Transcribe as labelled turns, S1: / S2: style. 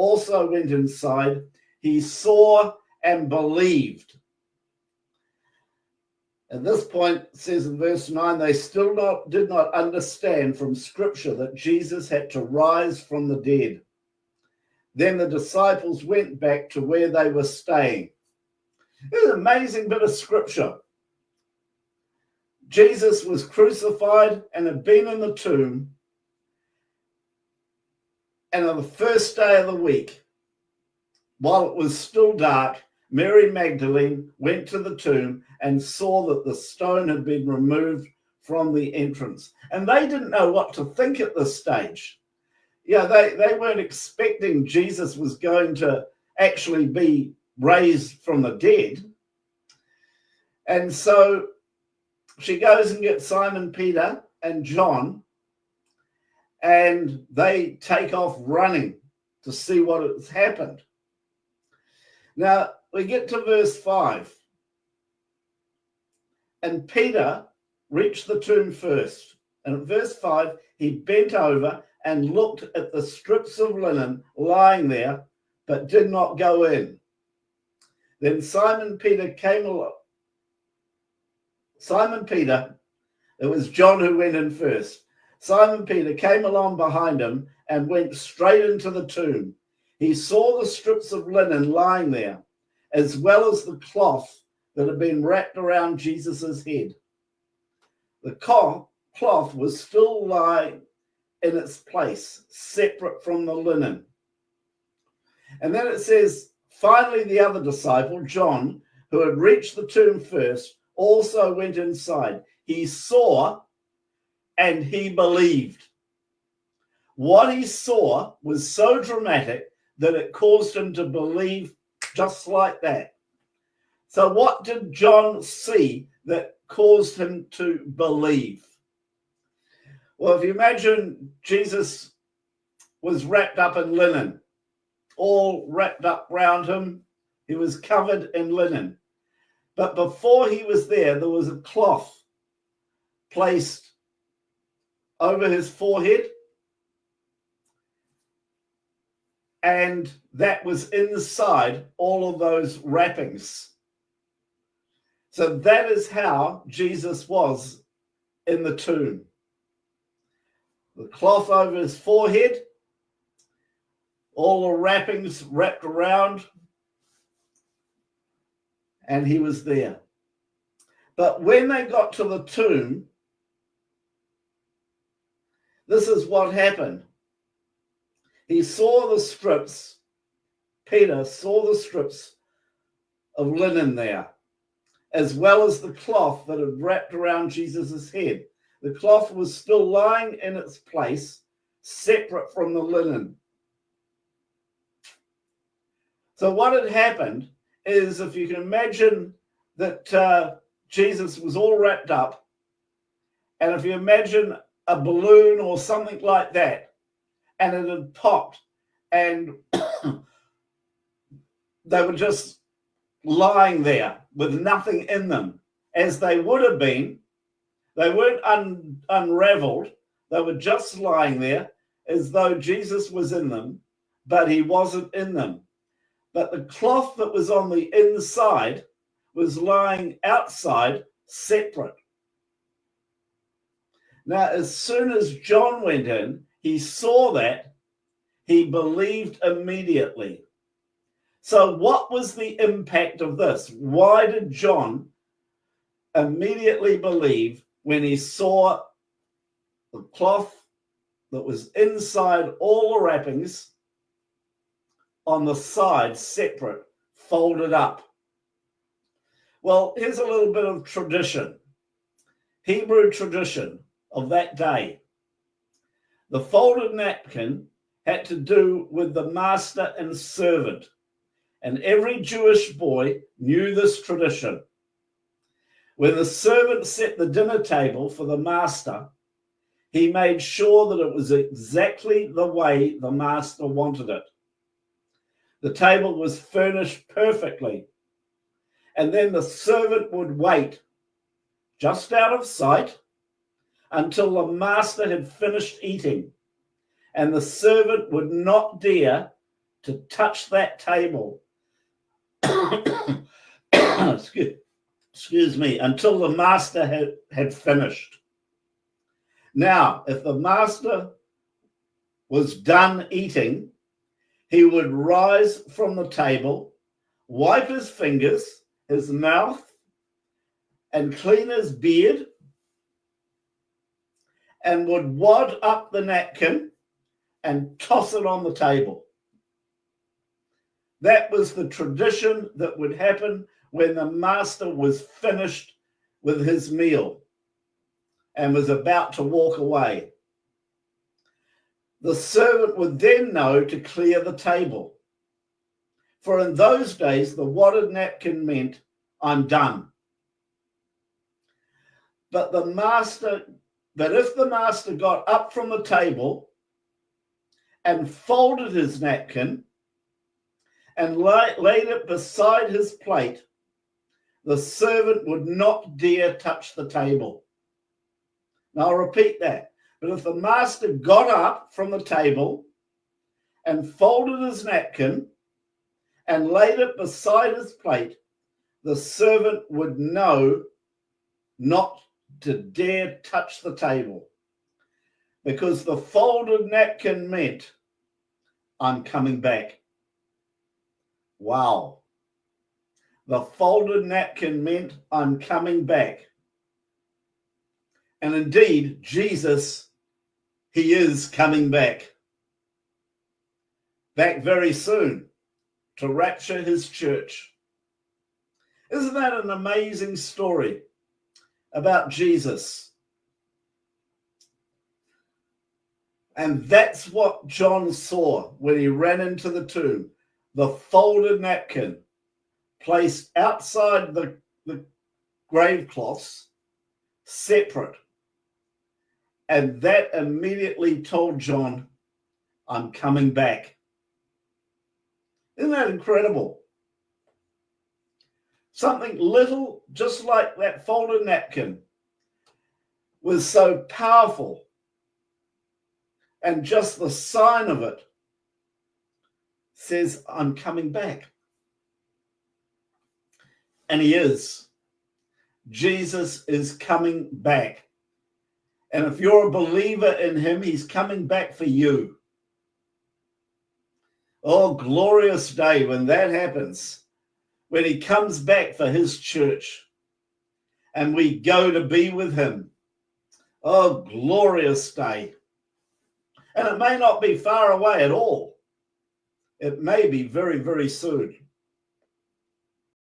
S1: also went inside. He saw and believed. At this point, it says in verse 9, they still did not understand from Scripture that Jesus had to rise from the dead. Then the disciples went back to where they were staying. It's an amazing bit of Scripture. Jesus was crucified and had been in the tomb. And on the first day of the week, while it was still dark, Mary Magdalene went to the tomb and saw that the stone had been removed from the entrance. And they didn't know what to think at this stage. Yeah, they weren't expecting Jesus was going to actually be raised from the dead. And so she goes and gets Simon Peter and John, and they take off running to see what has happened. Now, we get to verse 5. And Peter reached the tomb first. And at verse 5, he bent over and looked at the strips of linen lying there, but did not go in. Then Simon Peter, it was John who went in first. Simon Peter came along behind him and went straight into the tomb. He saw the strips of linen lying there, as well as the cloth that had been wrapped around Jesus's head. The cloth was still lying in its place, separate from the linen. And then it says, finally, the other disciple, John, who had reached the tomb first, also went inside. He saw and he believed. What he saw was so dramatic that it caused him to believe just like that. So what did John see that caused him to believe? Well, if you imagine Jesus was wrapped up in linen, all wrapped up round him, he was covered in linen. But before he was there was a cloth placed over his forehead, and that was inside all of those wrappings. So that is how Jesus was in the tomb. The cloth over his forehead, all the wrappings wrapped around, and he was there. But when they got to the tomb, this is what happened. He saw the strips, Peter saw the strips of linen there, as well as the cloth that had wrapped around Jesus' head. The cloth was still lying in its place, separate from the linen. So what had happened is, if you can imagine that Jesus was all wrapped up, and if you imagine a balloon or something like that, and it had popped, and they were just lying there with nothing in them, as they would have been. They weren't unraveled. They were just lying there as though Jesus was in them, but he wasn't in them. But the cloth that was on the inside was lying outside, separate. Now, as soon as John went in, he saw that, he believed immediately. So what was the impact of this? Why did John immediately believe when he saw the cloth that was inside all the wrappings on the side, separate, folded up? Well, here's a little bit of tradition, Hebrew tradition of that day. The folded napkin had to do with the master and servant, and every Jewish boy knew this tradition. When the servant set the dinner table for the master, he made sure that it was exactly the way the master wanted it. The table was furnished perfectly, and then the servant would wait just out of sight until the master had finished eating, and the servant would not dare to touch that table. Excuse me, until the master had finished. Now, if the master was done eating, he would rise from the table, wipe his fingers, his mouth, and clean his beard, and would wad up the napkin and toss it on the table. That was the tradition that would happen when the master was finished with his meal and was about to walk away. The servant would then know to clear the table. For in those days, the wadded napkin meant, I'm done. But if the master got up from the table and folded his napkin and laid it beside his plate, the servant would not dare touch the table. Now I'll repeat that. But if the master got up from the table and folded his napkin and laid it beside his plate, the servant would know not to dare touch the table, because the folded napkin meant, I'm coming back. Wow. The folded napkin meant, I'm coming back. And indeed, Jesus, he is coming back. Back very soon to rapture his church. Isn't that an amazing story about Jesus? And that's what John saw when he ran into the tomb. The folded napkin placed outside the grave cloths, separate. And that immediately told John, I'm coming back. Isn't that incredible? Something little, just like that folded napkin, was so powerful. And just the sign of it says, I'm coming back. And he is. Jesus is coming back. And if you're a believer in him, he's coming back for you. Oh, glorious day when that happens, when he comes back for his church and we go to be with him. Oh, glorious day. And it may not be far away at all. It may be very, very soon.